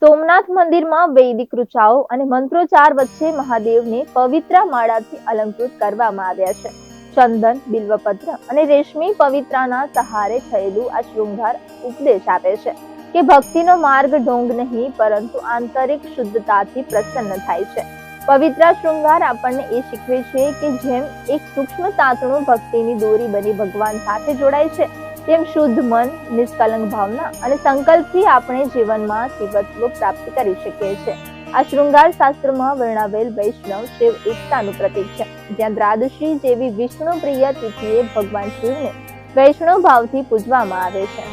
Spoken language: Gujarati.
સોમનાથ મંદિરમાં વૈદિક ઋચાઓ અને મંત્રોચ્ચાર વચ્ચે મહાદેવને પવિત્ર માળાથી અલંકૃત કરવામાં આવ્યા છે. ચંદન, બિલ્વપત્ર અને રેશમી પવિત્રાના સહારે થયેલું આ શૃંગાર ઉપદેશ આપે છે કે ભક્તિનો માર્ગ ઢોંગ નહીં પરંતુ આંતરિક શુદ્ધતાથી પ્રસન્ન થાય છે. પવિત્ર શૃંગાર આપણને એ શીખવે છે કે જેમ એક સૂક્ષ્મ તાતણું ભક્તિની દોરી બની ભગવાન સાથે જોડાય છે, તેમ શુદ્ધ મન, નિષ્કલંક ભાવના અને સંકલ્પથી આપણે જીવનમાં શિવત્વ પ્રાપ્ત કરી શકીએ છીએ. આ શૃંગાર શાસ્ત્રમાં વર્ણવેલ વૈષ્ણવ શિવ એકતાનું પ્રતીક છે, જ્યાં દ્વાદશી જેવી વિષ્ણુ પ્રિય તિથિએ ભગવાન શિવને વૈષ્ણવ ભાવથી પૂજવામાં આવે છે.